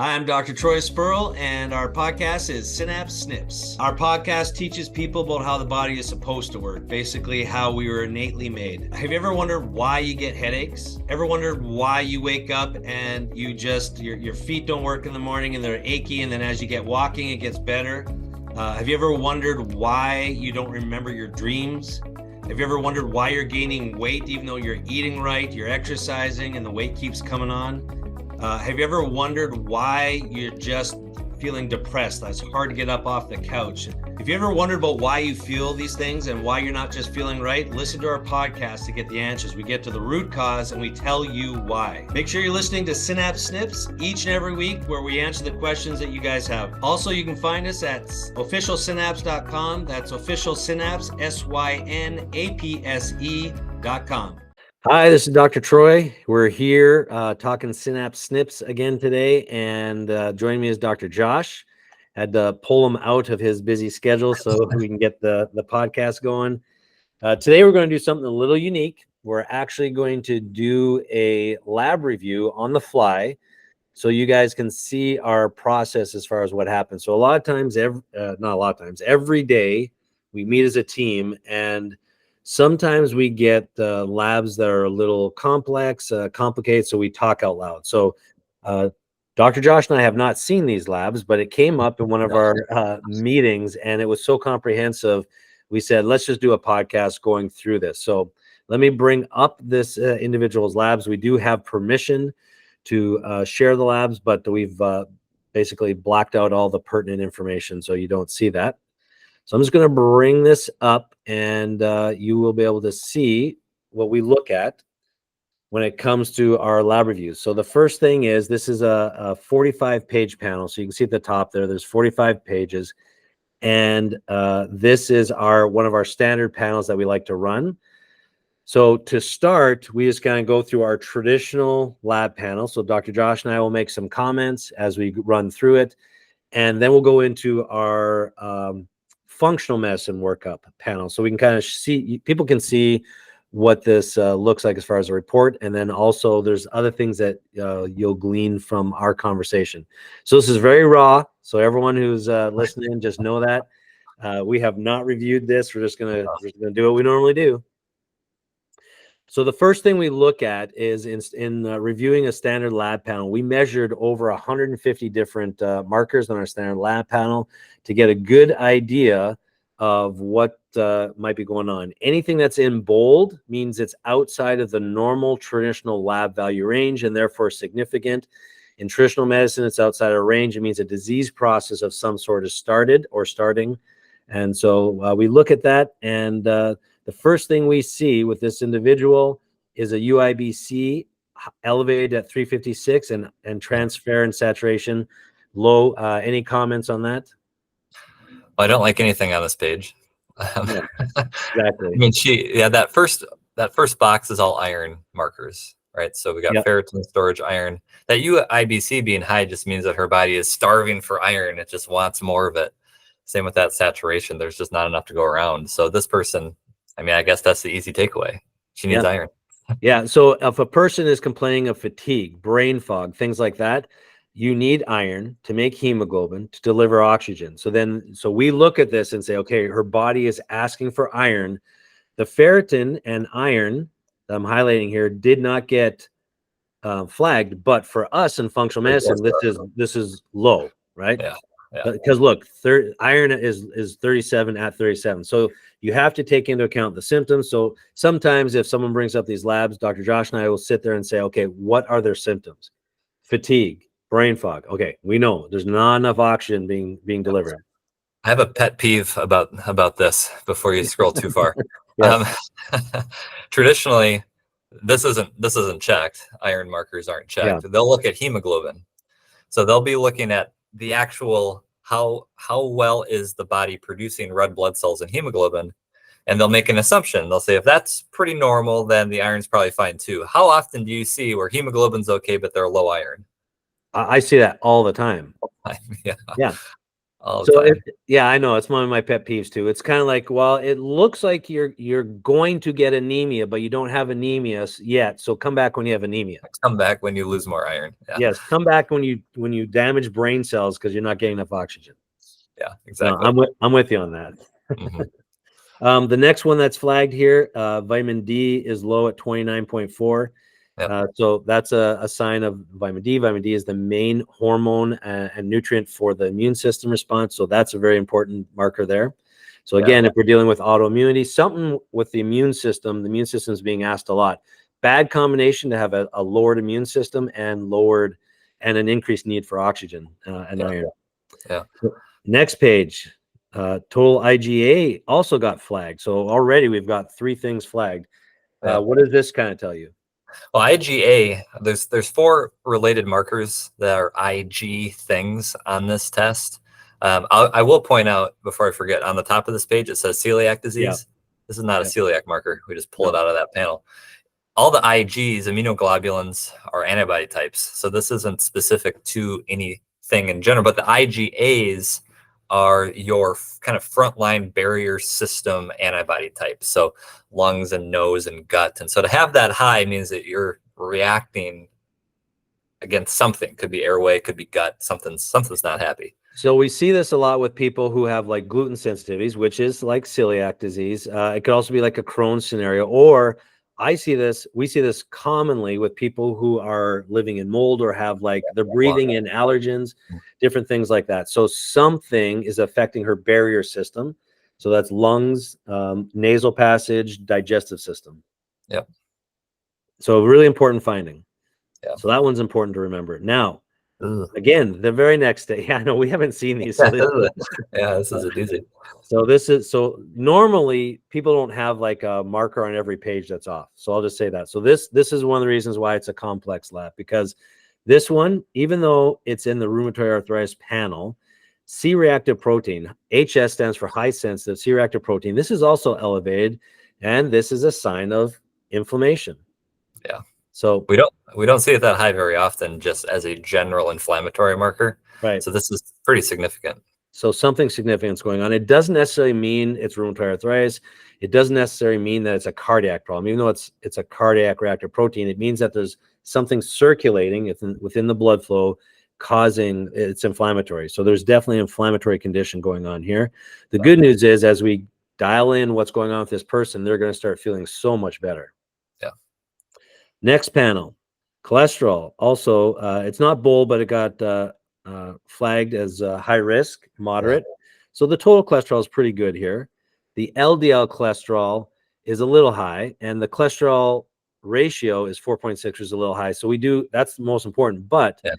I'm Dr. Troy Spurl, and our podcast is Synapse Snips. Our podcast teaches people about how the body is supposed to work, basically how we were innately made. Have you ever wondered why you get headaches? Ever wondered why you wake up and you just, your feet don't work in the morning and they're achy, and then as you get walking, it gets better? Have you ever wondered why you don't remember your dreams? Have you ever wondered why you're gaining weight even though you're eating right, you're exercising, and the weight keeps coming on? Have you ever wondered why you're just feeling depressed? It's hard to get up off the couch. If you ever wondered about why you feel these things and why you're not just feeling right, listen to our podcast to get the answers. We get to the root cause and we tell you why. Make sure you're listening to Synapse Snips each and every week where we answer the questions that you guys have. Also, you can find us at officialsynapse.com. That's officialsynapse, synapse.com. Hi, this is Dr. Troy. We're here talking Synapse Snips again today, and joining me is Dr. Josh. Had to pull him out of his busy schedule so we can get the podcast going. Today we're going to do something a little unique. We're actually going to do a lab review on the fly so you guys can see our process as far as what happens. So a lot of times, every day we meet as a team, and sometimes we get labs that are a little complex, complicated, so we talk out loud. So Dr. Josh and I have not seen these labs, but it came up in one of our meetings, and it was so comprehensive, we said, let's just do a podcast going through this. So let me bring up this individual's labs. We do have permission to share the labs, but we've basically blocked out all the pertinent information, so you don't see that. So I'm just going to bring this up, and you will be able to see what we look at when it comes to our lab reviews. So the first thing is, this is a 45-page panel. So you can see at the top there's 45 pages. And this is one of our standard panels that we like to run. So to start, we just kind of go through our traditional lab panel. So Dr. Josh and I will make some comments as we run through it. And then we'll go into our functional medicine workup panel, so we can kind of see, people can see what this looks like as far as a report, and then also there's other things that you'll glean from our conversation. So this is very raw, so everyone who's listening, just know that we have not reviewed this. We're just gonna do what we normally do. So the first thing we look at is in reviewing a standard lab panel, we measured over 150 different markers on our standard lab panel to get a good idea of what might be going on. Anything that's in bold means it's outside of the normal traditional lab value range and therefore significant. In traditional medicine, it's outside of range. It means a disease process of some sort is started or starting. And so we look at that, and the first thing we see with this individual is a UIBC elevated at 356 and transferrin saturation low. Any comments on that? Well, I don't like anything on this page. Yeah, exactly. I mean, that first box is all iron markers, right? So we got ferritin storage, iron. That UIBC being high just means that her body is starving for iron. It just wants more of it. Same with that saturation. There's just not enough to go around. So this person, I mean, I guess that's the easy takeaway. She needs iron. Yeah. So if a person is complaining of fatigue, brain fog, things like that, you need iron to make hemoglobin to deliver oxygen. So we look at this and say, okay, her body is asking for iron. The ferritin and iron that I'm highlighting here did not get flagged, but for us in functional medicine, this is low, right? Yeah. Because look, iron is 37 at 37. So you have to take into account the symptoms. So sometimes if someone brings up these labs, Dr. Josh and I will sit there and say, okay, what are their symptoms? Fatigue, brain fog. Okay, we know there's not enough oxygen being delivered. I have a pet peeve about this before you scroll too far. Traditionally, this isn't checked. Iron markers aren't checked. Yeah. They'll look at hemoglobin. So they'll be looking at the actual how well is the body producing red blood cells and hemoglobin, and they'll make an assumption. They'll say if that's pretty normal, then the iron's probably fine too. How often do you see where hemoglobin's okay but they're low iron? I see that all the time. Yeah. all the So time. yeah, I know it's one of my pet peeves too. It's kind of like, well, it looks like you're going to get anemia, but you don't have anemia yet. So come back when you have anemia. Come back when you lose more iron. Yeah, Yes, come back when you damage brain cells because you're not getting enough oxygen. yeah, No, exactly. I'm with you on that. Hmm. The next one that's flagged here, vitamin D is low at 29.4. Yep. So that's a sign of vitamin D. Vitamin D is the main hormone and nutrient for the immune system response. So that's a very important marker there. So again, if we're dealing with autoimmunity, something with the immune system is being asked a lot. Bad combination to have a lowered immune system and an increased need for oxygen and iron. Yeah. Next page, total IgA also got flagged. So already we've got 3 things flagged. What does this kind of tell you? Well, IgA, there's 4 related markers that are Ig things on this test. I will point out before I forget, on the top of this page, it says celiac disease. Yeah. This is not a celiac marker. We just pull it No. out of that panel. All the Igs, immunoglobulins, are antibody types. So this isn't specific to anything in general, but the IgAs are your kind of frontline barrier system antibody types. So lungs and nose and gut. And so to have that high means that you're reacting against something. Could be airway, could be gut, something's not happy. So we see this a lot with people who have like gluten sensitivities, which is like celiac disease. It could also be like a Crohn's scenario, or we see this commonly with people who are living in mold or have like they're breathing in allergens, different things like that. So something is affecting her barrier system. So that's lungs, nasal passage, digestive system. Yep. So really important finding. Yeah. So that one's important to remember. Now, Ugh. again, the very next day. Yeah, no, we haven't seen these. So this is a doozy. So normally people don't have like a marker on every page that's off. So I'll just say that. So this is one of the reasons why it's a complex lab, because this one, even though it's in the rheumatoid arthritis panel, C-reactive protein, HS stands for high sensitive C-reactive protein. This is also elevated, and this is a sign of inflammation. Yeah. So we don't see it that high very often, just as a general inflammatory marker. Right. So this is pretty significant. So something significant is going on. It doesn't necessarily mean it's rheumatoid arthritis. It doesn't necessarily mean that it's a cardiac problem. Even though it's a cardiac reactive protein, it means that there's something circulating within the blood flow causing it's inflammatory. So there's definitely an inflammatory condition going on here. The good news is, as we dial in what's going on with this person, they're going to start feeling so much better. Yeah. Next panel, cholesterol. Also, it's not bold, but it got flagged as high risk, moderate. Yeah. So the total cholesterol is pretty good here. The LDL cholesterol is a little high, and the cholesterol ratio is 4.6, which is a little high. So that's the most important. But yeah.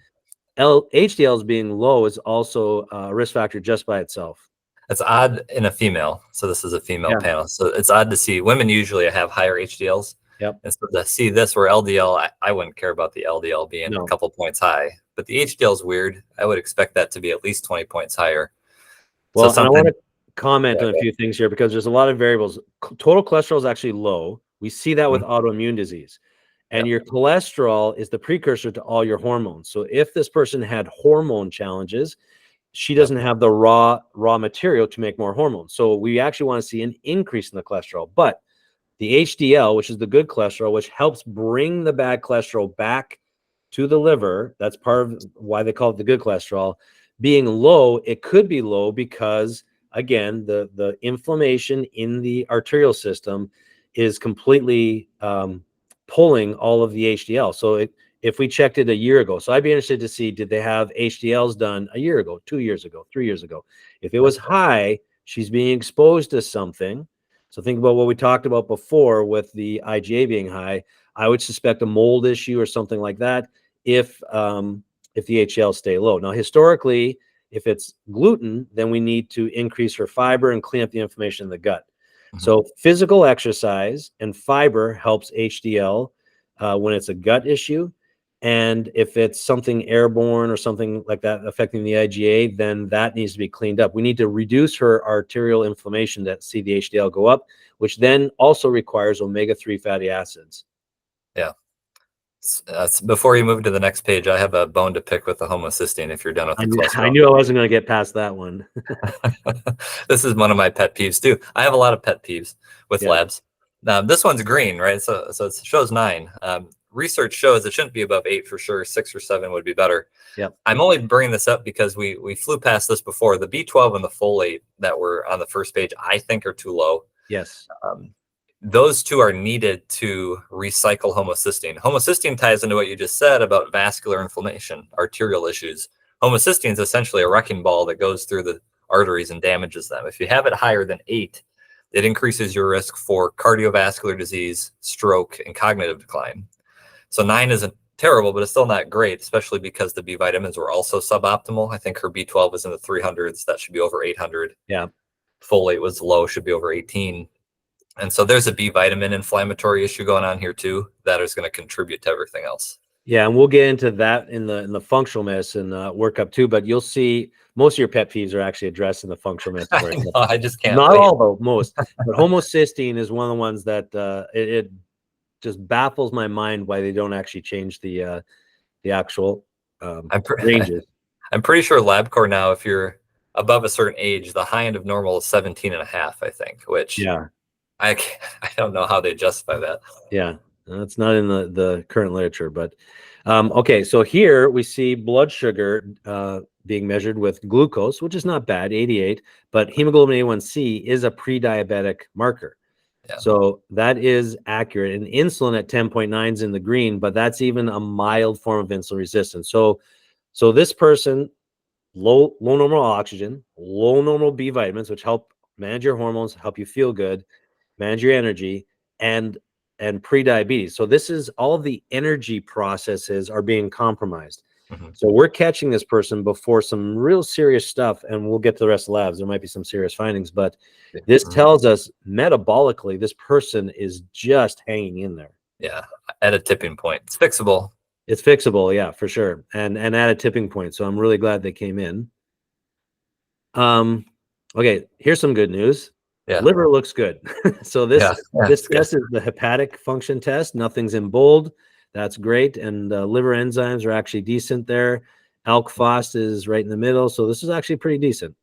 HDLs being low is also a risk factor just by itself. It's odd in a female. So this is a female panel. So it's odd to see women usually have higher HDLs. Yep. And so to see this where LDL, I wouldn't care about the LDL being a couple points high, but the HDL is weird. I would expect that to be at least 20 points higher. Well, so I want to comment on a few things here, because there's a lot of variables. Total cholesterol is actually low. We see that with autoimmune disease. And your cholesterol is the precursor to all your hormones. So if this person had hormone challenges, she doesn't have the raw material to make more hormones. So we actually want to see an increase in the cholesterol. But the HDL, which is the good cholesterol, which helps bring the bad cholesterol back to the liver, that's part of why they call it the good cholesterol, being low, it could be low because, again, the inflammation in the arterial system is completely pulling all of the HDL. So if we checked it a year ago, so I'd be interested to see, did they have HDLs done a year ago, 2 years ago, 3 years ago? If it was high, she's being exposed to something. So think about what we talked about before with the IgA being high. I would suspect a mold issue or something like that if the HDL stay low. Now, historically, if it's gluten, then we need to increase her fiber and clean up the inflammation in the gut. So physical exercise and fiber helps HDL when it's a gut issue. And if it's something airborne or something like that affecting the IgA, then that needs to be cleaned up. We need to reduce her arterial inflammation to see the HDL go up, which then also requires omega-3 fatty acids. Yeah. Before you move to the next page, I have a bone to pick with the homocysteine if you're done with the cholesterol. I knew I wasn't going to get past that one. This is one of my pet peeves too. I have a lot of pet peeves with Yeah. labs. This one's green, right? So it shows 9. Research shows it shouldn't be above 8 for sure. 6 or 7 would be better. Yep. I'm only bringing this up because we flew past this before. The B12 and the folate that were on the first page, I think, are too low. Yes. Those two are needed to recycle homocysteine. Homocysteine ties into what you just said about vascular inflammation, arterial issues. Homocysteine is essentially a wrecking ball that goes through the arteries and damages them. If you have it higher than 8, it increases your risk for cardiovascular disease, stroke, and cognitive decline. So 9 isn't terrible, but it's still not great, especially because the B vitamins were also suboptimal. I think her B12 was in the 300s. That should be over 800. Yeah. Folate was low, should be over 18. And so there's a B vitamin inflammatory issue going on here too that is going to contribute to everything else. Yeah, and we'll get into that in the functional medicine workup too. But you'll see most of your pet peeves are actually addressed in the functional medicine. I just can't. Not all, though, most. But homocysteine is one of the ones that it just baffles my mind why they don't actually change the actual ranges. I'm pretty sure LabCorp now, if you're above a certain age, the high end of normal is 17.5, I think. Which I don't know how they justify that. Yeah. It's not in the current literature, but okay. So here we see blood sugar being measured with glucose, which is not bad, 88, but hemoglobin A1C is a pre-diabetic marker. Yeah. So that is accurate. And insulin at 10.9 is in the green, but that's even a mild form of insulin resistance. So this person, low normal oxygen, low normal B vitamins, which help manage your hormones, help you feel good, manage your energy, and pre-diabetes. So this is all of the energy processes are being compromised. Mm-hmm. So we're catching this person before some real serious stuff, and we'll get to the rest of the labs. There might be some serious findings, but this tells us metabolically, this person is just hanging in there. Yeah, at a tipping point. It's fixable. It's fixable, yeah, for sure. And at a tipping point. So I'm really glad they came in. Okay, here's some good news. Yeah. Liver looks good. So this test is the hepatic function test. Nothing's in bold. That's great. And liver enzymes are actually decent there. Alk Phos is right in the middle. So this is actually pretty decent.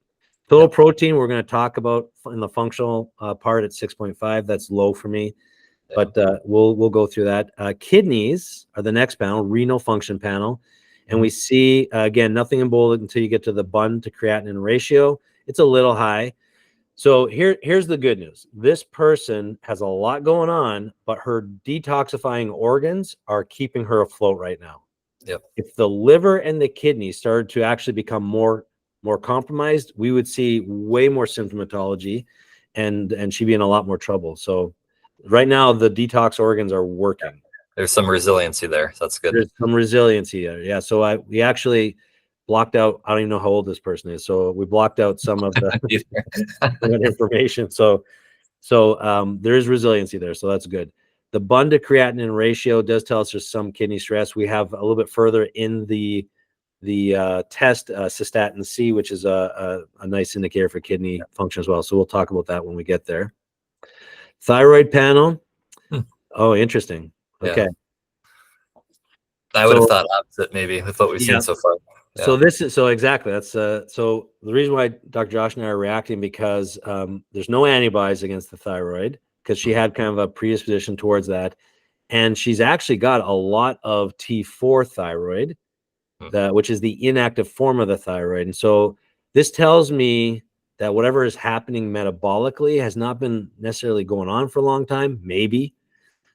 Total protein, we're going to talk about in the functional part at 6.5. That's low for me. Yeah. But we'll go through that. Kidneys are the next panel, renal function panel. And we see, again, nothing in bold until you get to the bun to creatinine ratio. It's a little high. So here's the good news. This person has a lot going on, but her detoxifying organs are keeping her afloat right now. Yep. If the liver and the kidney started to actually become more compromised, we would see way more symptomatology and she'd be in a lot more trouble. So right now the detox organs are working. There's some resiliency there. So that's good. There's some resiliency there. Yeah. So we actually blocked out, I don't even know how old this person is. So we blocked out some of the information. So there is resiliency there. So that's good. The bun to creatinine ratio does tell us there's some kidney stress. We have a little bit further in the test cystatin C, which is a nice indicator for kidney function as well. So we'll talk about that when we get there. Thyroid panel. Oh, interesting. Okay. Yeah. I would have thought opposite maybe with what we've seen so far. Yeah. So this is exactly that's so the reason why Dr. Josh and I are reacting because there's no antibodies against the thyroid because she had kind of a predisposition towards that, and she's actually got a lot of T4 thyroid, which is the inactive form of the thyroid, and so this tells me that whatever is happening metabolically has not been necessarily going on for a long time, maybe.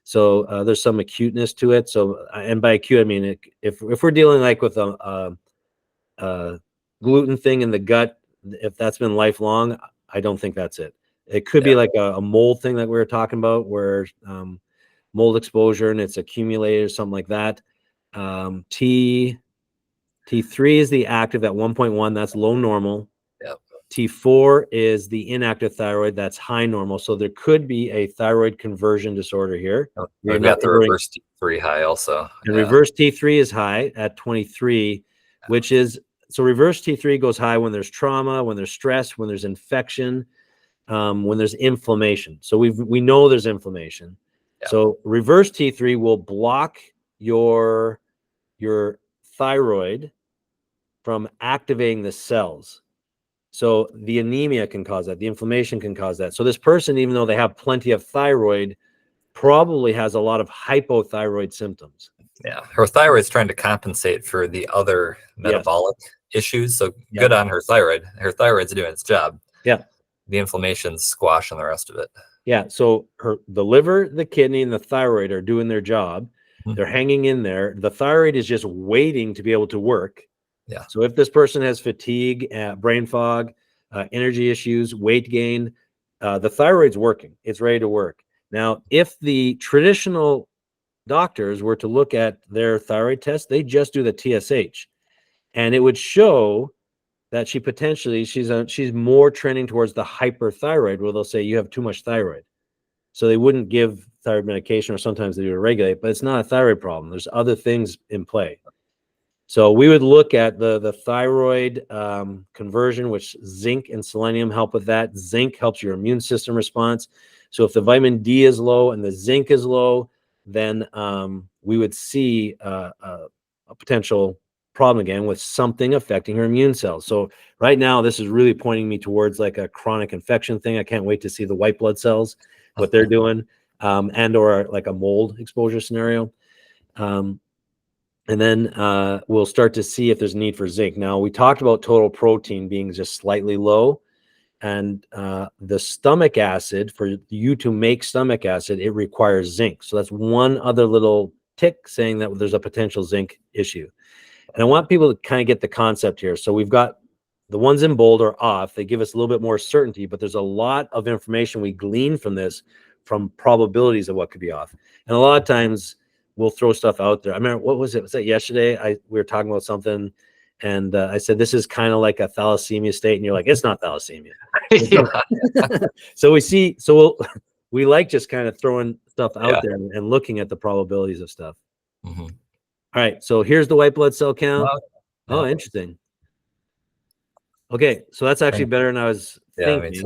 So there's some acuteness to it. So and by acute I mean if we're dealing like with a gluten thing in the gut, if that's been lifelong, I don't think that's it. It could be like a mold thing that we were talking about where mold exposure and it's accumulated or something like that. T3 is the active at 1.1, that's low normal. Yep. T4 is the inactive thyroid, that's high normal. So there could be a thyroid conversion disorder here. We've got the reverse T3 high also. And reverse T3 is high at 23. Which is, so reverse T3 goes high when there's trauma, when there's stress, when there's infection, when there's inflammation. So we know there's inflammation. Yeah. So reverse T3 will block your thyroid from activating the cells. So the anemia can cause that. The inflammation can cause that. So this person, even though they have plenty of thyroid, probably has a lot of hypothyroid symptoms. Yeah, her thyroid's trying to compensate for the other metabolic issues. So good on her thyroid. Her thyroid's doing its job. Yeah. The inflammation's squashing the rest of it. Yeah. So the liver, the kidney, and the thyroid are doing their job. Mhm. They're hanging in there. The thyroid is just waiting to be able to work. Yeah. So if this person has fatigue, brain fog, energy issues, weight gain, the thyroid's working. It's ready to work. Now, if the traditional doctors were to look at their thyroid test, they just do the TSH, and it would show that she potentially she's more trending towards the hyperthyroid, where they'll say you have too much thyroid. So they wouldn't give thyroid medication, or sometimes they do to regulate, but it's not a thyroid problem. There's other things in play. So we would look at the thyroid conversion, which zinc and selenium help with that. Zinc helps your immune system response. So if the vitamin D is low and the zinc is low, then we would see a potential problem again with something affecting her immune cells. So right now, this is really pointing me towards like a chronic infection thing. I can't wait to see the white blood cells, what they're doing, and or like a mold exposure scenario. And then we'll start to see if there's a need for zinc. Now, we talked about total protein being just slightly low, and the stomach acid, for you to make stomach acid, it requires zinc. So that's one other little tick saying that there's a potential zinc issue. And I want people to kind of get the concept here. So we've got the ones in bold are off. They give us a little bit more certainty, but there's a lot of information we glean from this, from probabilities of what could be off. And a lot of times we'll throw stuff out there. I remember, what was it? Was that yesterday? We were talking about something, and I said, this is kind of like a thalassemia state. And you're like, it's not thalassemia. So we like just kind of throwing stuff out there and looking at the probabilities of stuff. Mm-hmm. All right. So here's the white blood cell count. Oh, interesting. Okay. So that's actually better than I was thinking.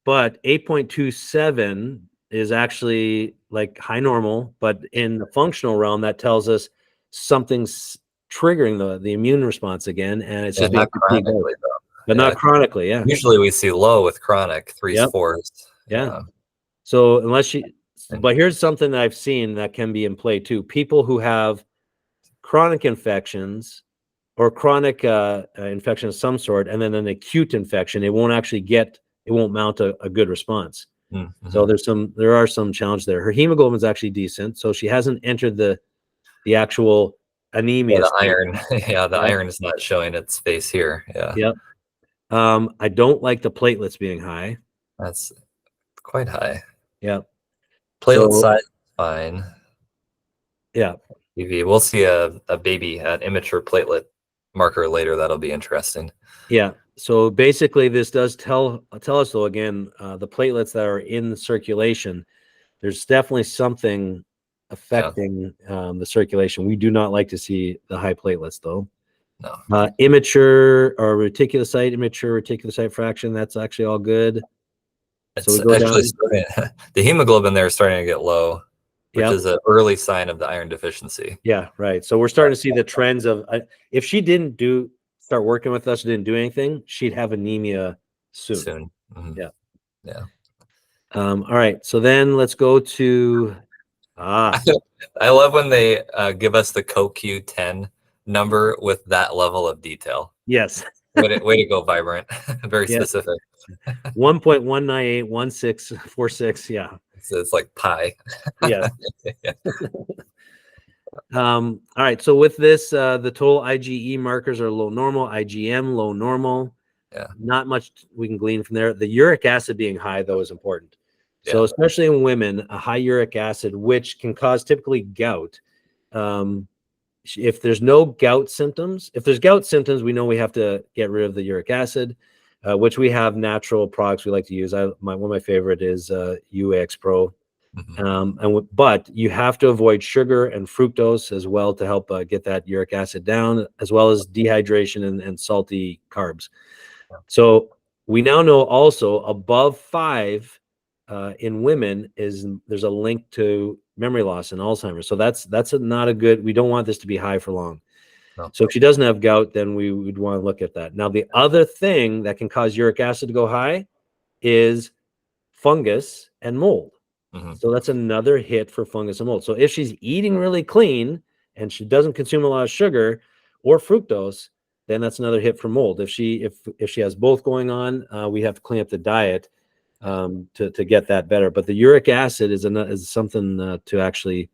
But 8.27 is actually like high normal, but in the functional realm, that tells us something's triggering the immune response again, and it's just not chronically, but not chronically. Yeah, usually we see low with chronic 3s, 4s. Yeah. So but here's something that I've seen that can be in play too. People who have chronic infections or chronic infection of some sort, and then an acute infection, it won't mount a good response. Mm-hmm. So there are some challenges there. Her hemoglobin is actually decent, so she hasn't entered the actual anemia. The iron, the iron is not showing its face here. Yep. I don't like the platelets being high. That's quite high. Yep. Platelet size fine. Yeah. We'll see a baby at immature platelet marker later. That'll be interesting. Yeah. So basically, this does tell us, though, again, the platelets that are in the circulation, there's definitely something affecting the circulation. We do not like to see the high platelets, though. No. Immature reticulocyte fraction, that's actually all good. It's actually the hemoglobin there is starting to get low, which is an early sign of the iron deficiency. Yeah, right. So we're starting to see the trends of if she didn't start working with us, didn't do anything, she'd have anemia soon. Mm-hmm. Yeah. All right. So then let's go to I love when they give us the CoQ10 number with that level of detail. Yes. Way to go, Vibrant. Very specific. 1.1981646. Yeah. So it's like pi. Yeah. All right. So with this, the total IgE markers are low normal, IgM low normal. Yeah. Not much we can glean from there. The uric acid being high, though, is important. So especially in women, a high uric acid, which can cause typically gout. If there's no gout symptoms, we know we have to get rid of the uric acid, which we have natural products we like to use. One of my favorite is UAX Pro. Mm-hmm. But you have to avoid sugar and fructose as well to help get that uric acid down, as well as dehydration and salty carbs. So we now know also above 5 in women is there's a link to memory loss and Alzheimer's. So that's not a good. We don't want this to be high for long. No. So if she doesn't have gout, then we would want to look at that. Now, the other thing that can cause uric acid to go high is fungus and mold. So that's another hit for fungus and mold. So if she's eating really clean and she doesn't consume a lot of sugar or fructose, then that's another hit for mold. If she has both going on, we have to clean up the diet to get that better. But the uric acid is something to actually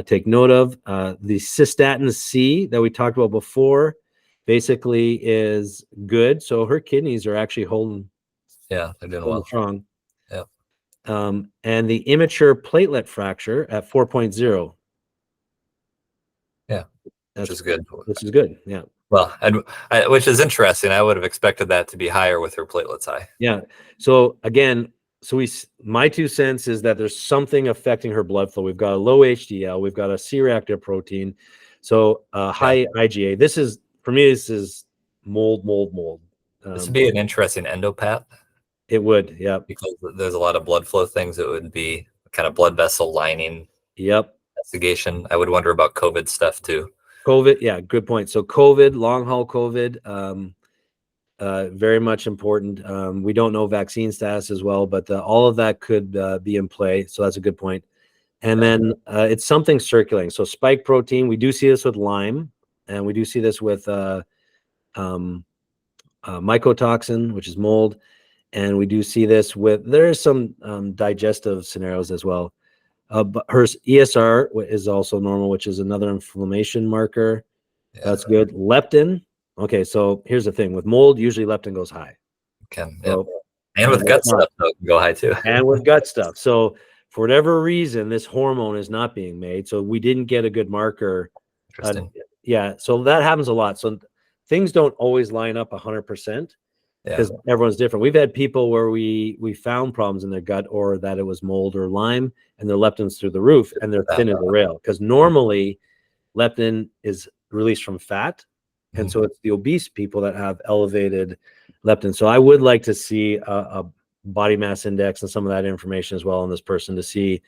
take note of. The cystatin C that we talked about before basically is good. So her kidneys are actually holding they're doing well. strong. Yeah. And the immature platelet fracture at 4.0. Yeah, which is good. Which is good. Yeah. Well, which is interesting. I would have expected that to be higher with her platelets high. Yeah. So again, my 2 cents is that there's something affecting her blood flow. We've got a low HDL, we've got a C-reactive protein, so high IgA. This is, for me, this is mold. This would be an interesting endopath. It would, yeah. Because there's a lot of blood flow things. It would be kind of blood vessel lining. Yep. Investigation. I would wonder about COVID stuff too. COVID, yeah, good point. So COVID, long haul COVID, very much important. We don't know vaccine status as well, but all of that could be in play. So that's a good point. And then it's something circulating. So spike protein, we do see this with Lyme, and we do see this with mycotoxin, which is mold. And we do see this with, there's some digestive scenarios as well. But her ESR is also normal, which is another inflammation marker. Yeah. That's good. Leptin. Okay, so here's the thing. With mold, usually leptin goes high. So, and with gut stuff, it can go high too. And with gut stuff. So for whatever reason, this hormone is not being made. So we didn't get a good marker. Interesting. Yeah, so that happens a lot. So things don't always line up 100%. Because everyone's different. We've had people where we found problems in their gut, or that it was mold or Lyme, and their leptin's through the roof, and they're thin as a rail. Because normally leptin is released from fat, and so it's the obese people that have elevated leptin. So I would like to see a body mass index and some of that information as well on this person to see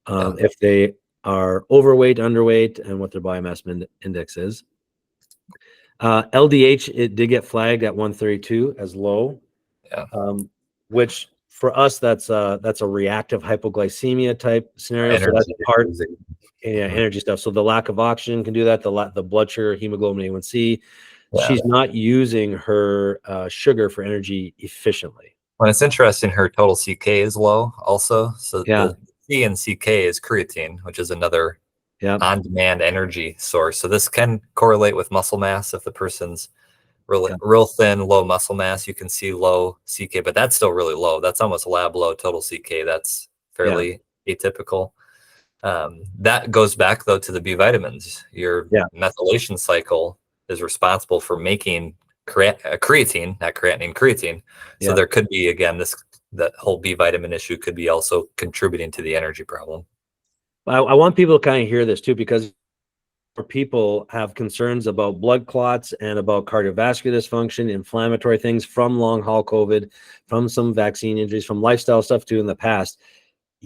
if they are overweight, underweight, and what their body mass index is. LDH, it did get flagged at 132 as low, which for us that's a reactive hypoglycemia type scenario. So that's part, energy stuff. So the lack of oxygen can do that. The blood sugar, hemoglobin A1C, she's not using her sugar for energy efficiently. Well, it's interesting. Her total CK is low, also. So the C in CK is creatine, which is another on-demand energy source. So this can correlate with muscle mass. If the person's real thin, low muscle mass, you can see low CK, but that's still really low. That's almost lab low total CK. That's fairly atypical. That goes back though to the B vitamins. Your methylation cycle is responsible for making creatine, not creatinine, creatine. So there could be, again, that whole B vitamin issue could be also contributing to the energy problem. I want people to kind of hear this too, because people have concerns about blood clots and about cardiovascular dysfunction, inflammatory things from long haul COVID, from some vaccine injuries, from lifestyle stuff too in the past.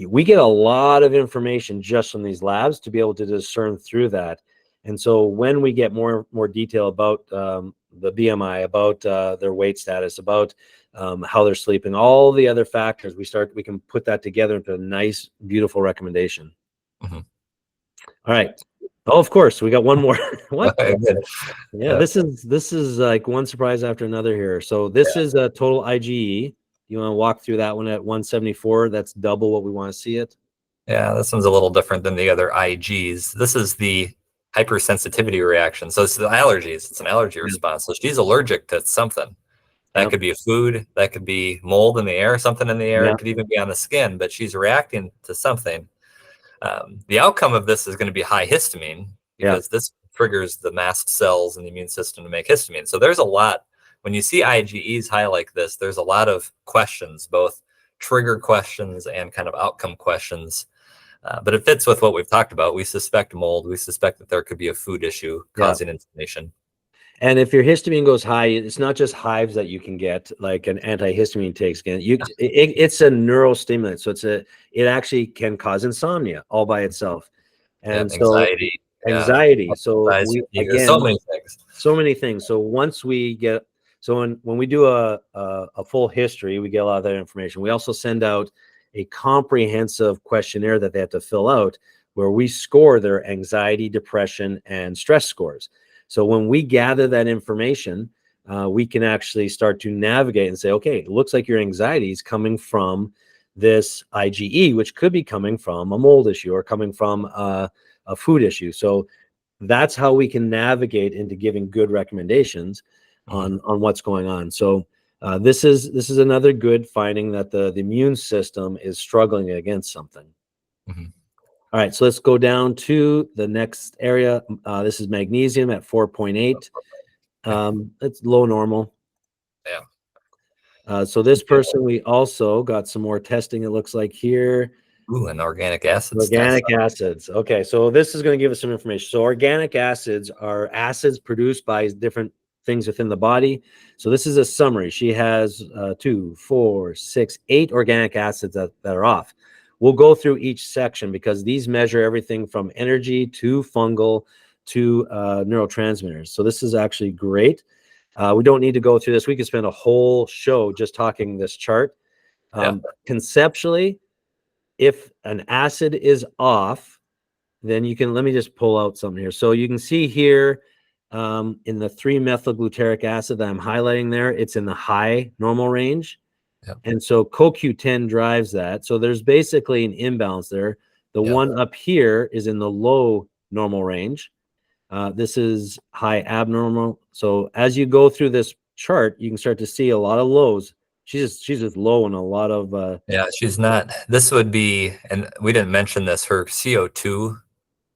We get a lot of information just from these labs to be able to discern through that. And so when we get more detail about the BMI, about their weight status, about how they're sleeping, all the other factors, we can put that together into a nice, beautiful recommendation. All right. Oh, of course, we got one more. What? This is like one surprise after another here. So this is a total IgE. You want to walk through that one at 174? That's double what we want to see it. Yeah, this one's a little different than the other Igs. This is the hypersensitivity reaction. So it's the allergies. It's an allergy response. So she's allergic to something. That could be a food. That could be mold in the air, something in the air. It could even be on the skin, but she's reacting to something. The outcome of this is going to be high histamine, because this triggers the mast cells in the immune system to make histamine. So there's a lot, when you see IgEs high like this, there's a lot of questions, both trigger questions and kind of outcome questions. But it fits with what we've talked about. We suspect mold. We suspect that there could be a food issue causing inflammation. And if your histamine goes high, it's not just hives that you can get, like an antihistamine takes. Again, it's a neurostimulant, so it actually can cause insomnia all by itself, Yeah, and so anxiety. Yeah, anxiety. So exercise we fatigue. There's so again, many things. so many things. So once we get, so when we do a full history, we get a lot of that information. We also send out a comprehensive questionnaire that they have to fill out, where we score their anxiety, depression, and stress scores. So when we gather that information, we can actually start to navigate and say, okay, it looks like your anxiety is coming from this IgE, which could be coming from a mold issue or coming from a food issue. So that's how we can navigate into giving good recommendations on what's going on. So this is another good finding that the immune system is struggling against something. All right, so let's go down to the next area. This is magnesium at 4.8. It's low normal. Yeah. So this person, we also got some more testing, it looks like here. Ooh, and organic acids. Organic acids. Okay, so this is going to give us some information. So organic acids are acids produced by different things within the body. So this is a summary. She has 2, 4, 6, 8 organic acids that are off. We'll go through each section because these measure everything from energy to fungal to neurotransmitters. So this is actually great. We don't need to go through this. We could spend a whole show just talking this chart. Conceptually, if an acid is off, then you can, let me just pull out something here. So you can see here in the 3-methylglutaric acid that I'm highlighting there, it's in the high normal range. And so CoQ10 drives that. So there's basically an imbalance there. The one up here is in the low normal range. This is high abnormal. So as you go through this chart, you can start to see a lot of lows. She's just low in a lot of she's not. This would be, and we didn't mention this, her CO2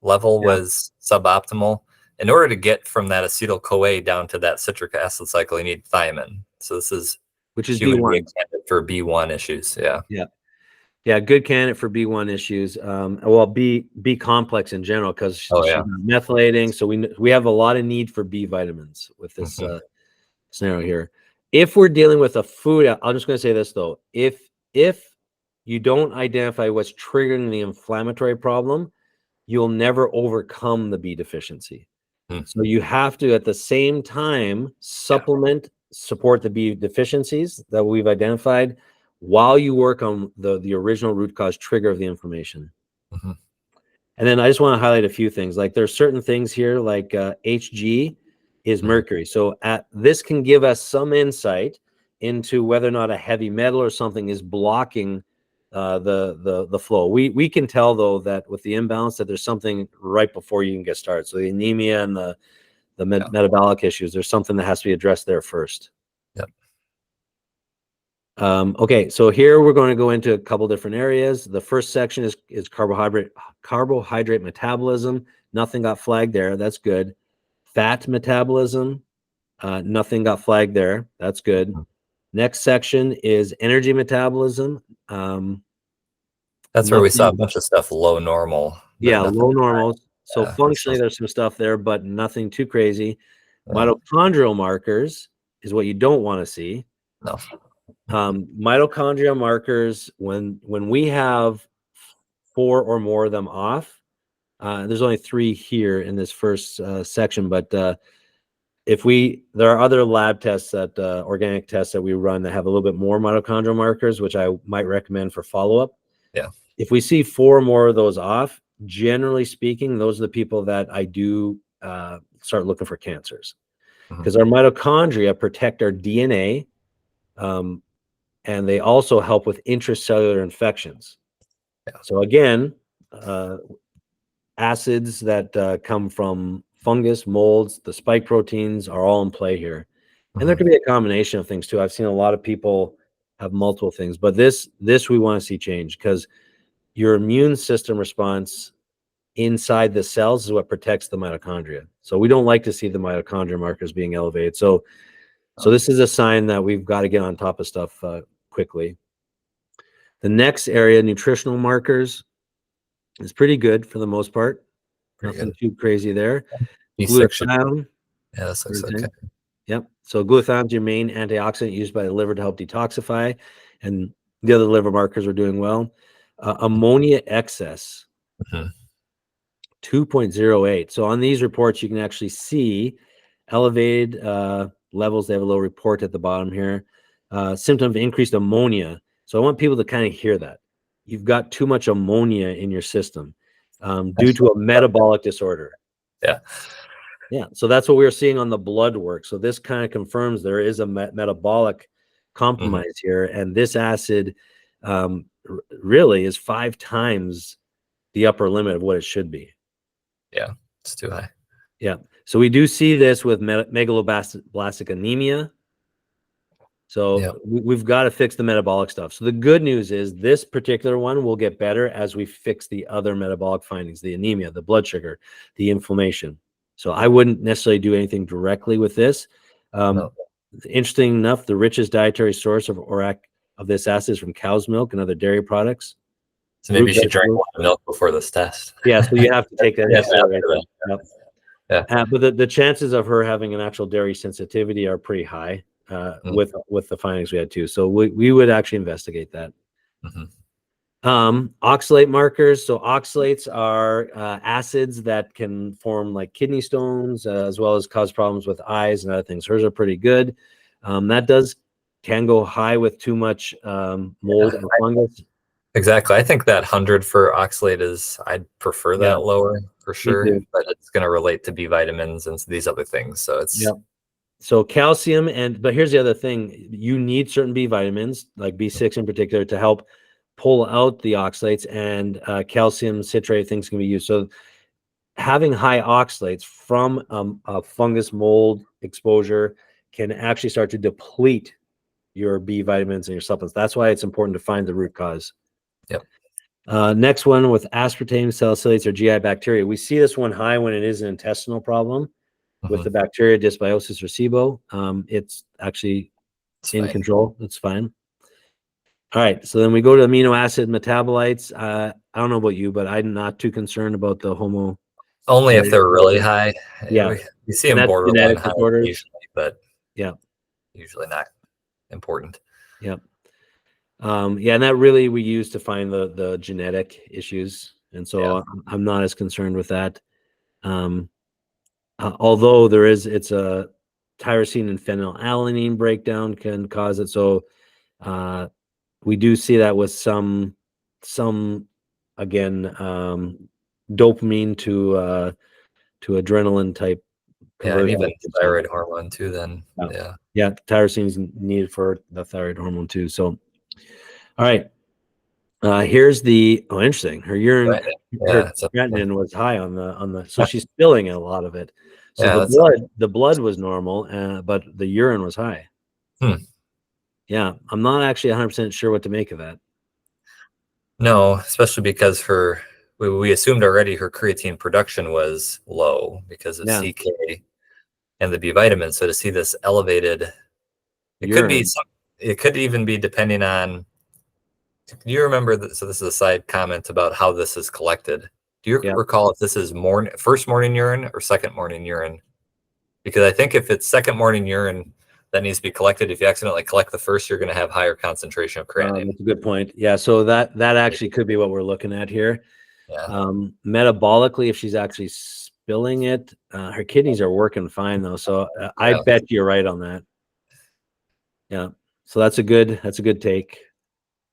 level was suboptimal. In order to get from that acetyl-CoA down to that citric acid cycle, you need thiamine. So this is, which is she B1. would be a candidate for B1 issues. Yeah, good candidate for B1 issues. Well, B complex in general, because she's methylating. So we have a lot of need for B vitamins with this scenario here. If we're dealing with a food, I'm just going to say this though: if you don't identify what's triggering the inflammatory problem, you'll never overcome the B deficiency. So you have to, at the same time, support the B deficiencies that we've identified, while you work on the original root cause trigger of the inflammation. And then I just want to highlight a few things. Like there's certain things here, like Hg is mercury. So this can give us some insight into whether or not a heavy metal or something is blocking the flow. We can tell though that with the imbalance that there's something right before you can get started. So the anemia and the metabolic issues, there's something that has to be addressed there first. Okay, so here we're going to go into a couple different areas. The first section is carbohydrate metabolism. Nothing got flagged there. That's good. Fat metabolism. Nothing got flagged there. That's good. Next section is energy metabolism. That's where we saw a bunch of stuff low normal. Yeah, low normal. So functionally, there's some stuff there, but nothing too crazy. Mitochondrial markers is what you don't want to see. No. Mitochondrial markers, when we have 4 or more of them off, there's only 3 here in this first section, but there are other lab tests that organic tests that we run that have a little bit more mitochondrial markers, which I might recommend for follow-up. If we see 4 or more of those off, generally speaking, those are the people that I do start looking for cancers, because our mitochondria protect our DNA, and they also help with intracellular infections. So again, acids that come from fungus, molds, the spike proteins are all in play here. And there could be a combination of things too. I've seen a lot of people have multiple things, but this we want to see change, because your immune system response inside the cells is what protects the mitochondria. So we don't like to see the mitochondria markers being elevated. So this is a sign that we've got to get on top of stuff quickly. The next area, nutritional markers, is pretty good for the most part. Nothing too crazy there. Glutathione. Yeah, this looks Okay. okay. Yep. So glutathione is your main antioxidant used by the liver to help detoxify, and the other liver markers are doing well. Ammonia excess, Mhm. 2.08. So on these reports, you can actually see elevated levels. They have a little report at the bottom here. Symptom of increased ammonia. So I want people to kind of hear that. You've got too much ammonia in your system due to a metabolic disorder. Yeah. Yeah. So that's what we were seeing on the blood work. So this kind of confirms there is a metabolic compromise here. And this acid really is 5 times the upper limit of what it should be. Yeah, it's too high. Yeah. So we do see this with megaloblastic anemia. So we've got to fix the metabolic stuff. So the good news is this particular one will get better as we fix the other metabolic findings, the anemia, the blood sugar, the inflammation. So I wouldn't necessarily do anything directly with this. No. Interesting enough, the richest dietary source of this acid is from cow's milk and other dairy products. So maybe you should drink a lot of milk before this test. Yeah, so you have to take that. Yep. Yeah. But the chances of her having an actual dairy sensitivity are pretty high with the findings we had too. So we would actually investigate that. Oxalate markers. So oxalates are acids that can form like kidney stones as well as cause problems with eyes and other things. Hers are pretty good. That can go high with too much mold and fungus. Exactly. I think that 100 for oxalate I'd prefer that lower for sure, but it's going to relate to B vitamins and these other things. So it's, So calcium but here's the other thing. You need certain B vitamins, like B6 in particular, to help pull out the oxalates, and calcium citrate things can be used. So having high oxalates from a fungus mold exposure can actually start to deplete your B vitamins and your supplements. That's why it's important to find the root cause. Yep. Next one with aspartame, salicylates, or GI bacteria. We see this one high when it is an intestinal problem with the bacteria dysbiosis or SIBO. It's actually in control. It's fine. All right. So then we go to amino acid metabolites. I don't know about you, but I'm not too concerned about the homo. Only if they're really high. Yeah. We see them borderline high disorders. usually, but usually not important. Yep. And that really we use to find the genetic issues. And so I'm not as concerned with that. Although it's a tyrosine and phenylalanine breakdown can cause it. So we do see that with some again, dopamine to adrenaline type. And even thyroid hormone too, then. Yeah. Tyrosine is needed for the thyroid hormone too. So, all right. Here's interesting. Her urine, her creatinine was high on the, so she's spilling a lot of it. So the blood was normal, but the urine was high. Yeah. I'm not actually 100% sure what to make of that. No, especially because we assumed already her creatine production was low because of CK and the B vitamins. So to see this elevated, it could even be depending on. Do you remember that? So this is a side comment about how this is collected. Do you recall if this is first morning urine or second morning urine? Because I think if it's second morning urine that needs to be collected, if you accidentally collect the first, you're going to have higher concentration of creatinine. That's a good point. Yeah, so that actually could be what we're looking at here. Yeah. Metabolically, if she's actually spilling it, her kidneys are working fine though. So I bet you're right on that. Yeah. So that's a good take.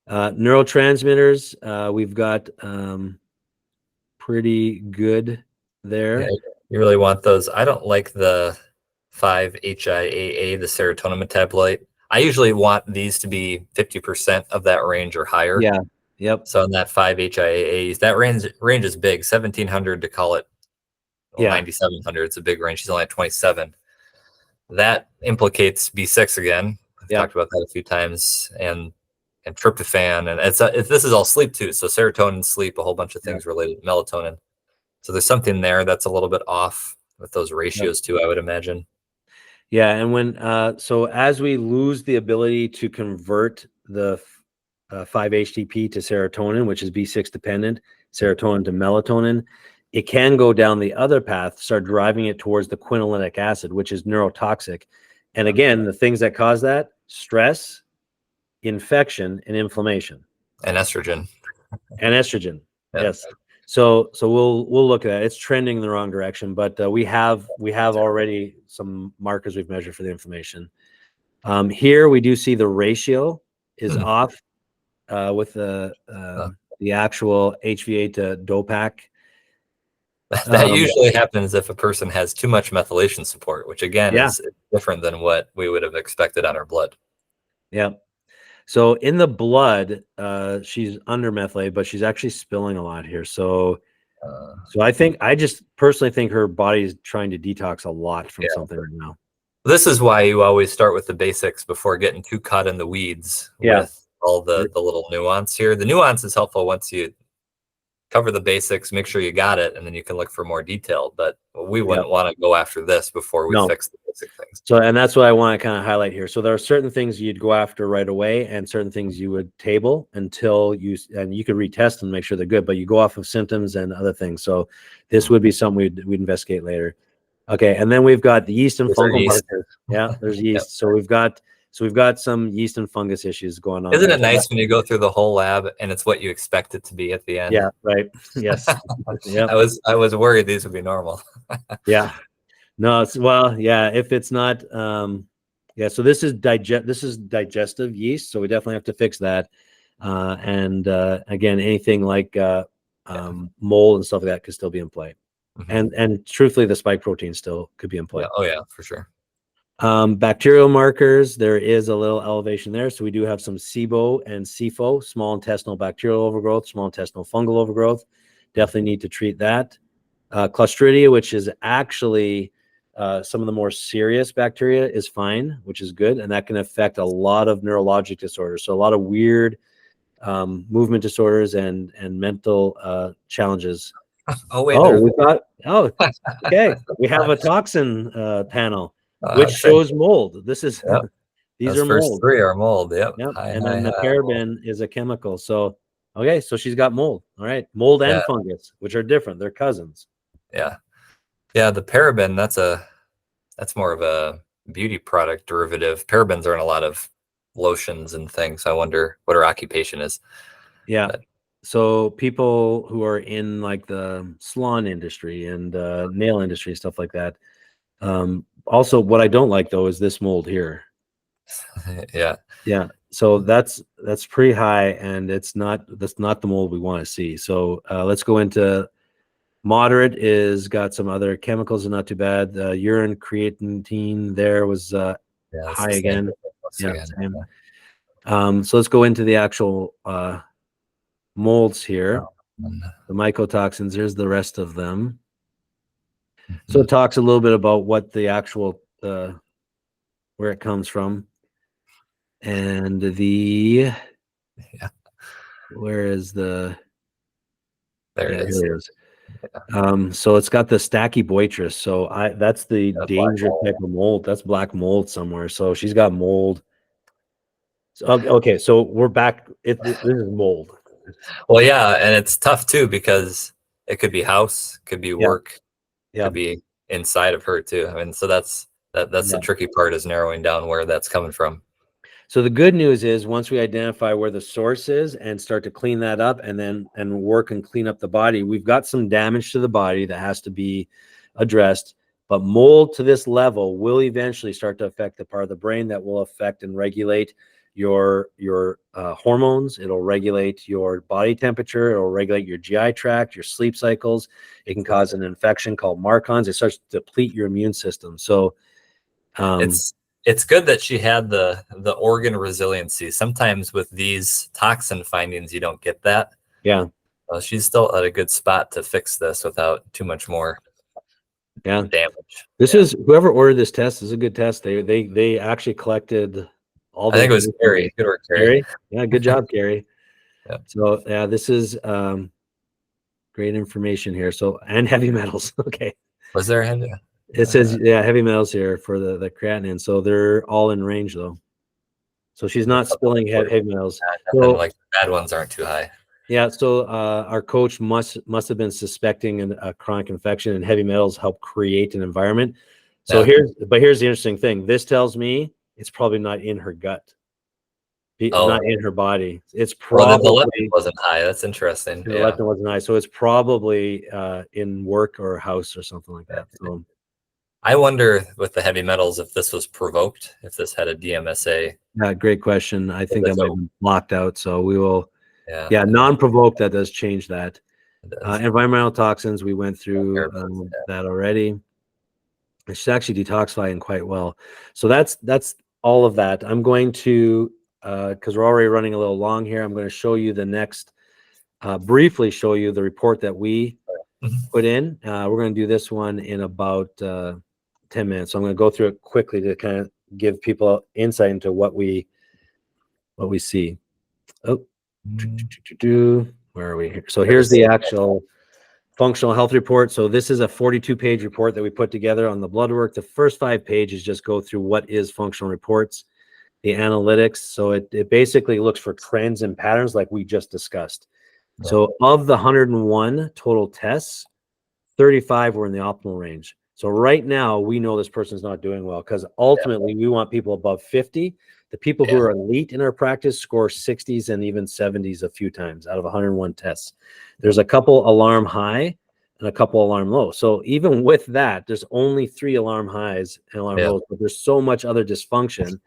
Neurotransmitters, we've got pretty good there. Yeah, you really want those. I don't like the 5-HIAA, the serotonin metabolite. I usually want these to be 50% of that range or higher. Yeah. Yep. So in that 5-HIAA, that range is big. 1,700 to call it 9,700. It's a big range. She's only at 27. That implicates B6 again. I've talked about that a few times, and tryptophan, and this is all sleep too. So serotonin, sleep, a whole bunch of things related to melatonin. So there's something there that's a little bit off with those ratios too, I would imagine. Yeah, and when so as we lose the ability to convert the 5-HTP to serotonin, which is B6 dependent, serotonin to melatonin, it can go down the other path, start driving it towards the quinolinic acid, which is neurotoxic. And again, the things that cause that: stress, infection, and inflammation. And estrogen. And estrogen. Yeah. Yes. So we'll look at that. It's trending in the wrong direction, but we have already some markers we've measured for the inflammation. Here we do see the ratio is off with the actual HVA to DOPAC. That usually happens if a person has too much methylation support, which again is different than what we would have expected on our blood. Yeah. So in the blood, she's under methylated, but she's actually spilling a lot here. So I just personally think her body is trying to detox a lot from something right now. This is why you always start with the basics before getting too caught in the weeds with all the little nuance here. The nuance is helpful once you cover the basics, make sure you got it, and then you can look for more detail. But we wouldn't want to go after this before we fix the basic things. So, and that's what I want to kind of highlight here. So there are certain things you'd go after right away and certain things you would table until you could retest and make sure they're good, but you go off of symptoms and other things. So this would be something we'd investigate later. Okay. And then we've got the yeast and fungal markers. Yeah, there's yeast. So we've got some yeast and fungus issues going on. Isn't it nice when you go through the whole lab and it's what you expect it to be at the end? Yeah, right. Yes. I was worried these would be normal. Yeah. No, if it's not so this is digestive yeast, so we definitely have to fix that. Again, anything like mold and stuff like that could still be in play. And truthfully, the spike protein still could be in play. Yeah. Oh yeah, for sure. Bacterial markers, there is a little elevation there. So we do have some SIBO and SIFO, small intestinal bacterial overgrowth, small intestinal fungal overgrowth. Definitely need to treat that. Clostridia, which is actually some of the more serious bacteria, is fine, which is good. And that can affect a lot of neurologic disorders. So a lot of weird movement disorders and mental challenges. Okay. We have a toxin panel. Which shows mold. This is these are first mold. 3 are mold. Yep. And then the paraben is a chemical. So so she's got mold. All right, mold and fungus, which are different. They're cousins. Yeah. The paraben, that's more of a beauty product derivative. Parabens are in a lot of lotions and things. I wonder what her occupation is. Yeah. But, so people who are in like the salon industry and nail industry, stuff like that. Also, what I don't like though is this mold here. Yeah. So that's pretty high, and that's not the mold we want to see. So let's go into moderate. Is got some other chemicals and not too bad. Urine creatinine there was high again. Same. So let's go into the actual molds here. The mycotoxins. Here's the rest of them. So it talks a little bit about what the actual where it comes from, and where is the there it is. So it's got the Stachybotrys. So that's the danger type of mold. That's black mold somewhere. So she's got mold. Okay, so we're back. This is mold. Well, yeah, and it's tough too because it could be house, could be work. Could be inside of her too. I mean, so that's the tricky part, is narrowing down where that's coming from. So the good news is once we identify where the source is and start to clean that up and work and clean up the body, we've got some damage to the body that has to be addressed. But mold to this level will eventually start to affect the part of the brain that will affect and regulate your hormones. It'll regulate your body temperature. It'll regulate your GI tract, your sleep cycles. It can cause an infection called MARCoNS. It starts to deplete your immune system. So it's good that she had the organ resiliency. Sometimes with these toxin findings, you don't get that. Yeah. She's still at a good spot to fix this without too much more damage. This is whoever ordered this test is a good test. They actually collected. I think it was Carrie. Good work, Carrie. Yeah, good job, Carrie. So this is great information here. So, and heavy metals. Okay. Was there heavy? It says heavy metals here for the creatinine. So they're all in range though. So she's not spilling heavy metals. So, like bad ones aren't too high. Yeah, so our coach must have been suspecting a chronic infection, and heavy metals help create an environment. So Yeah. here's the interesting thing. This tells me it's probably not in her gut, not in her body. It's Well, then the leptin probably wasn't high. That's interesting. the Yeah. leptin wasn't high, so it's probably in work or house or something like that. So I wonder with the heavy metals if this was provoked, if this had a DMSA. yeah, great question. I think that might have been blocked out. So we will. Yeah, non-provoked, that does change that. Environmental toxins, we went through that already. It's actually detoxifying quite well. So that's all of that. I'm going to, because we're already running a little long here, I'm going to show you the next, briefly show you the report that we put in. We're going to do this one in about 10 minutes. So I'm going to go through it quickly to kind of give people insight into what we see. Oh, where are we here? So here's the actual functional health report. So this is a 42-page report that we put together on the blood work. The first 5 pages just go through what is functional reports, the analytics. So it basically looks for trends and patterns like we just discussed. Yeah. So of the 101 total tests, 35 were in the optimal range. So right now we know this person's not doing well because ultimately we want people above 50. The people who are elite in our practice score 60s and even 70s a few times out of 101 tests. There's a couple alarm high and a couple alarm low. So even with that, there's only 3 alarm highs and alarm lows, but there's so much other dysfunction.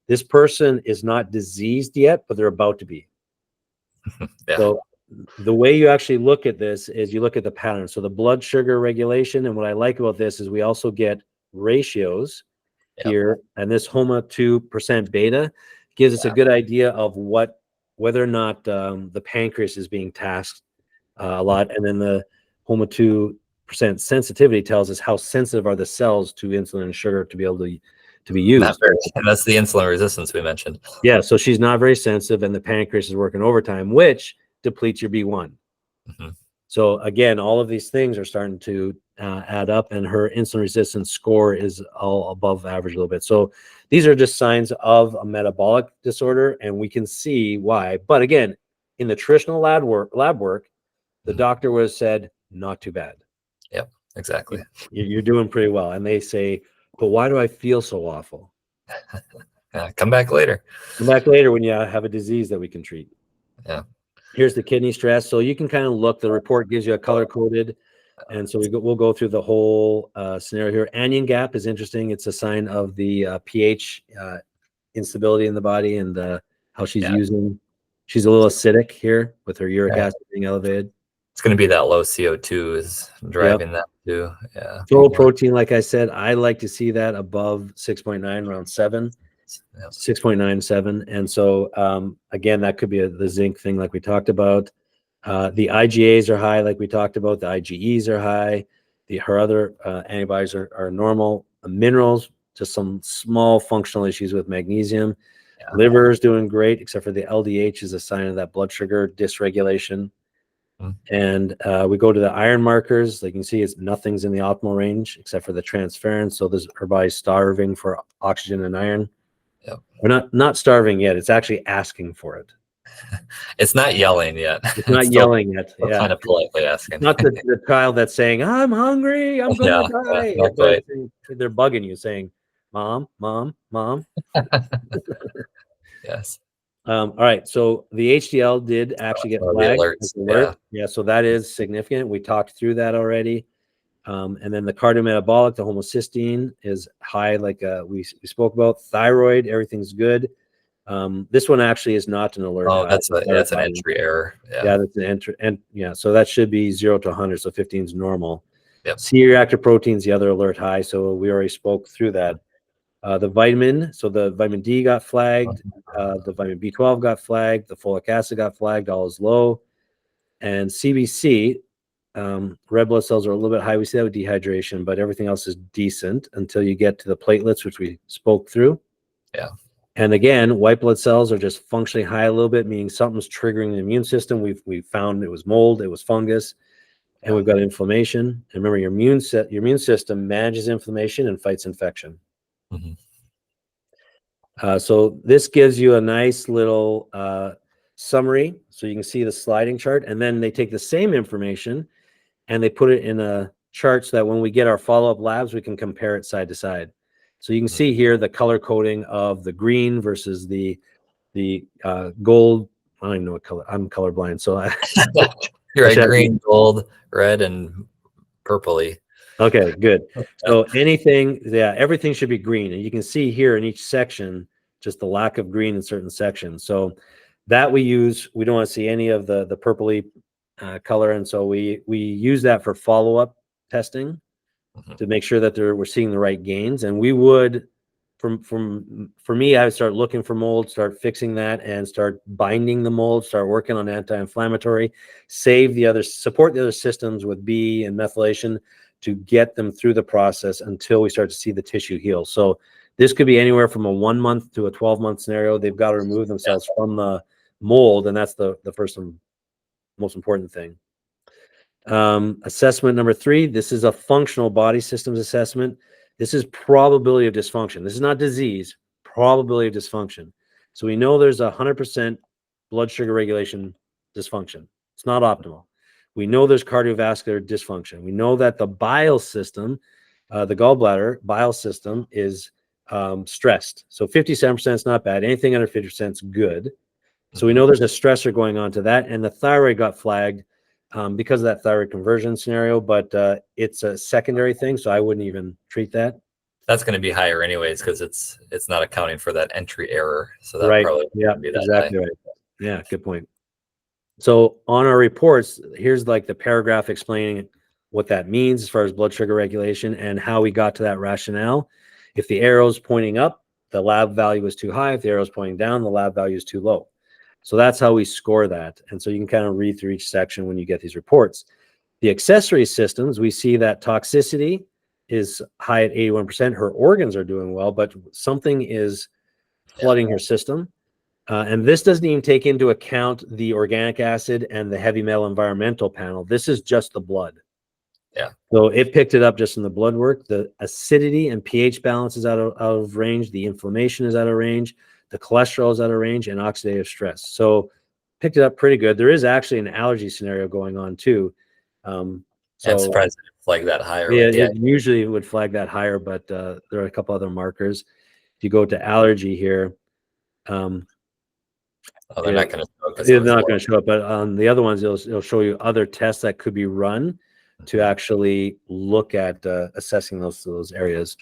This person is not diseased yet, but they're about to be. So the way you actually look at this is you look at the pattern. So the blood sugar regulation, and what I like about this is we also get ratios here, and this HOMA2% beta gives us a good idea of whether or not the pancreas is being tasked a lot, and then the HOMA2% sensitivity tells us how sensitive are the cells to insulin and sugar to be able to be used. And that's the insulin resistance we mentioned. Yeah, so she's not very sensitive, and the pancreas is working overtime, which depletes your B1. So again, all of these things are starting to add up, and her insulin resistance score is all above average a little bit. So these are just signs of a metabolic disorder, and we can see why. But again, in the traditional lab work, the doctor would have said, not too bad. Yep, exactly. You're doing pretty well. And they say, but why do I feel so awful? Come back later. Come back later when you have a disease that we can treat. Yeah. Here's the kidney stress. So you can kind of look, the report gives you a color coded. And so we'll go through the whole scenario here. Anion gap is interesting. It's a sign of the pH instability in the body and how she's using. She's a little acidic here with her uric acid being elevated. It's going to be that low CO2 is driving that too. Yeah. Total protein, like I said, I like to see that above 6.9, around 7. 6.97. And so again, that could be the zinc thing like we talked about. The IgAs are high like we talked about. The IgEs are high. Her other antibodies are normal. Minerals, just some small functional issues with magnesium. Liver is doing great, except for the LDH is a sign of that blood sugar dysregulation. And we go to the iron markers. Like you can see, nothing's in the optimal range except for the transferrin. So her body's starving for oxygen and iron. We're not starving yet. It's actually asking for it. It's not yelling yet. It's not yelling yet. Yeah. Kind of politely asking. It's not the child that's saying, I'm hungry, I'm going to die. They're bugging you saying, Mom, Mom, Mom. Yes. All right. So the HDL did actually get flagged as alert. Yeah. So that is significant. We talked through that already. And then the cardiometabolic, the homocysteine is high, like we spoke about. Thyroid, everything's good. This one actually is not an alert. Oh, that's an entry error. Yeah, that's an entry, and so that should be 0 to 100. So 15 is normal. C-reactive proteins, the other alert high. So we already spoke through that. The vitamin, so the vitamin D got flagged. The vitamin B12 got flagged. The folic acid got flagged. All is low. And CBC. Red blood cells are a little bit high. We see that with dehydration, but everything else is decent until you get to the platelets, which we spoke through. Yeah. And again, white blood cells are just functionally high a little bit, meaning something's triggering the immune system. We've found it was mold, it was fungus, and we've got inflammation. And remember, your immune system manages inflammation and fights infection. So this gives you a nice little summary, so you can see the sliding chart, and then they take the same information and they put it in a chart so that when we get our follow-up labs, we can compare it side to side. So you can see here the color coding of the green versus the gold. I don't even know what color. I'm colorblind, so You're right, green, gold, red, and purpley. Okay, good. So everything should be green, and you can see here in each section just the lack of green in certain sections. So that we use. We don't want to see any of the purpley color, and so we use that for follow-up testing to make sure that we're seeing the right gains. And we would, for me, I would start looking for mold, start fixing that, and start binding the mold, start working on anti-inflammatory, support the other systems with B and methylation to get them through the process until we start to see the tissue heal. So this could be anywhere from a 1 month to a 12-month scenario. They've got to remove themselves from the mold, and that's the first and most important thing. Assessment number 3, this is a functional body systems assessment. This is probability of dysfunction. This is not disease, probability of dysfunction. So we know there's 100% blood sugar regulation dysfunction. It's not optimal. We know there's cardiovascular dysfunction. We know that the bile system, the gallbladder bile system is stressed. So 57% is not bad. Anything under 50% is good. So we know there's a stressor going on to that. And the thyroid got flagged because of that thyroid conversion scenario, but it's a secondary thing, so I wouldn't even treat that. That's going to be higher anyways because it's not accounting for that entry error. So that right. probably Yeah, be that exactly high. right. Yeah, good point. So on our reports, here's like the paragraph explaining what that means as far as blood sugar regulation and how we got to that rationale. If the arrow's pointing up, the lab value is too high. If the arrow's pointing down, the lab value is too low. So that's how we score that. And so you can kind of read through each section when you get these reports. The accessory systems, we see that toxicity is high at 81%. Her organs are doing well, but something is flooding her system. And this doesn't even take into account the organic acid and the heavy metal environmental panel. This is just the blood. Yeah. So it picked it up just in the blood work. The acidity and pH balance is out of range. The inflammation is out of range. The cholesterol is out of range, and oxidative stress. So picked it up pretty good. There is actually an allergy scenario going on too. I'm surprised it didn't flag that higher. Yeah, it usually would flag that higher, but there are a couple other markers. If you go to allergy here, they're not going to show up. They're not going to show up, but on the other ones, it'll show you other tests that could be run to actually look at assessing those areas.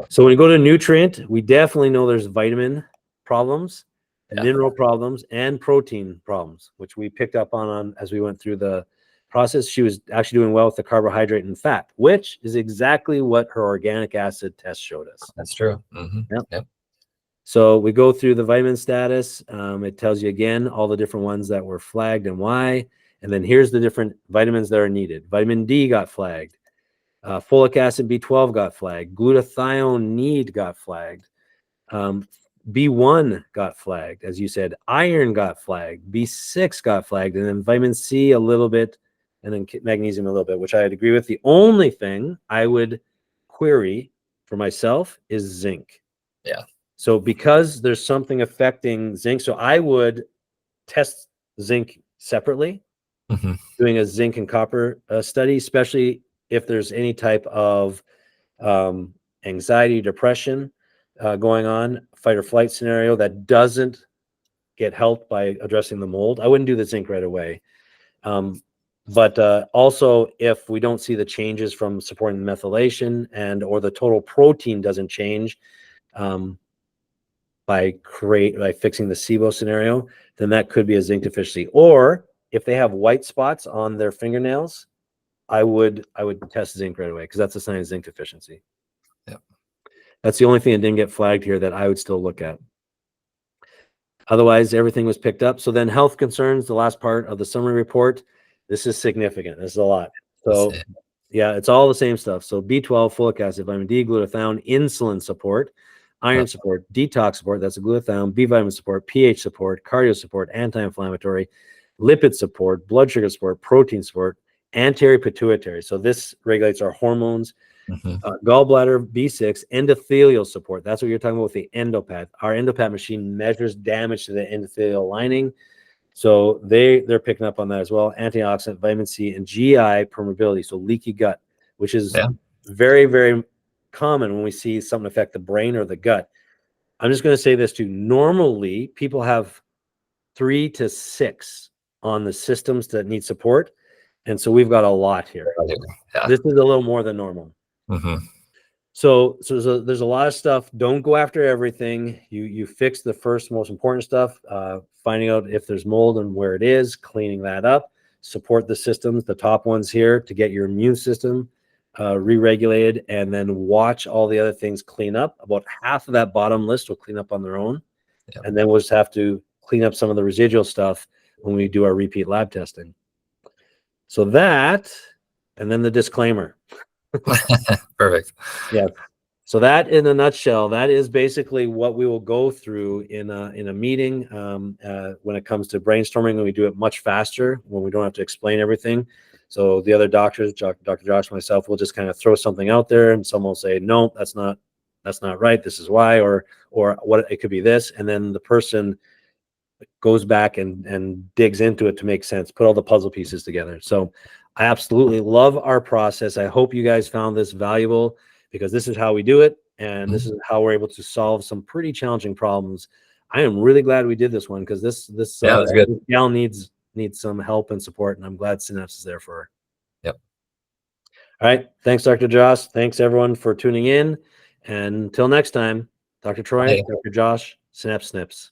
So when you go to nutrient, we definitely know there's vitamin problems, mineral problems, and protein problems, which we picked up on as we went through the process. She was actually doing well with the carbohydrate and fat, which is exactly what her organic acid test showed us. That's true. Yep. So we go through the vitamin status. It tells you again all the different ones that were flagged and why. And then here's the different vitamins that are needed. Vitamin D got flagged. Folic acid B12 got flagged. Glutathione need got flagged. B1 got flagged, as you said. Iron got flagged. B6 got flagged. And then vitamin C a little bit. And then magnesium a little bit, which I'd agree with. The only thing I would query for myself is zinc. Yeah. So because there's something affecting zinc, so I would test zinc separately, doing a zinc and copper study, especially if there's any type of anxiety, depression going on, fight or flight scenario that doesn't get helped by addressing the mold. I wouldn't do the zinc right away. But also, if we don't see the changes from supporting the methylation or the total protein doesn't change by fixing the SIBO scenario, then that could be a zinc deficiency. Or if they have white spots on their fingernails, I would test zinc right away because that's a sign of zinc deficiency. Yep. That's the only thing that didn't get flagged here that I would still look at. Otherwise, everything was picked up. So then health concerns, the last part of the summary report. This is significant. This is a lot. So yeah, it's all the same stuff. So B12, folic acid, vitamin D, glutathione, insulin support, iron support, detox support, that's a glutathione, B vitamin support, pH support, cardio support, anti-inflammatory, lipid support, blood sugar support, protein support, anterior pituitary. So this regulates our hormones, gallbladder, B6, endothelial support. That's what you're talking about with the endopath. Our endopath machine measures damage to the endothelial lining. So they're picking up on that as well. Antioxidant, vitamin C, and GI permeability. So leaky gut, which is very, very common when we see something affect the brain or the gut. I'm just going to say this too. Normally, people have 3 to 6 on the systems that need support. And so we've got a lot here. Yeah. This is a little more than normal. So there's a lot of stuff. Don't go after everything. You fix the first most important stuff, finding out if there's mold and where it is, cleaning that up, support the systems, the top ones here to get your immune system re-regulated, and then watch all the other things clean up. About half of that bottom list will clean up on their own. And then we'll just have to clean up some of the residual stuff when we do our repeat lab testing. So that, and then the disclaimer. Perfect. Yeah. So that, in a nutshell, that is basically what we will go through in a meeting when it comes to brainstorming. When we do it much faster, when we don't have to explain everything. So the other doctors, Dr. Josh, myself, will just kind of throw something out there, and someone will say, "No, that's not right. This is why," or what it could be this, and then the person goes back and digs into it to make sense, put all the puzzle pieces together. So I absolutely love our process. I hope you guys found this valuable, because this is how we do it, and this is how we're able to solve some pretty challenging problems. I am really glad we did this one, because this gal needs some help and support, and I'm glad Synapse is there for her. Yep. All right. Thanks, Dr. Josh. Thanks, everyone, for tuning in. And until next time, Dr. Troy, Dr. Josh, Synapse Snips.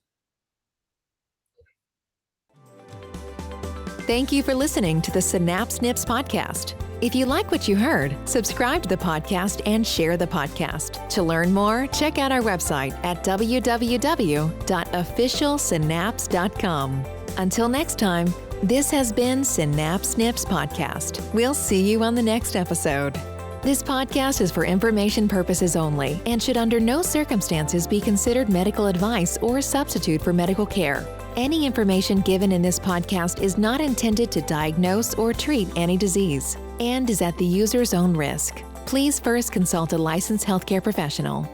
Thank you for listening to the Synapse Snips podcast. If you like what you heard, subscribe to the podcast and share the podcast. To learn more, check out our website at www.officialsynapse.com. Until next time, this has been Synapse Snips podcast. We'll see you on the next episode. This podcast is for information purposes only and should under no circumstances be considered medical advice or a substitute for medical care. Any information given in this podcast is not intended to diagnose or treat any disease and is at the user's own risk. Please first consult a licensed healthcare professional.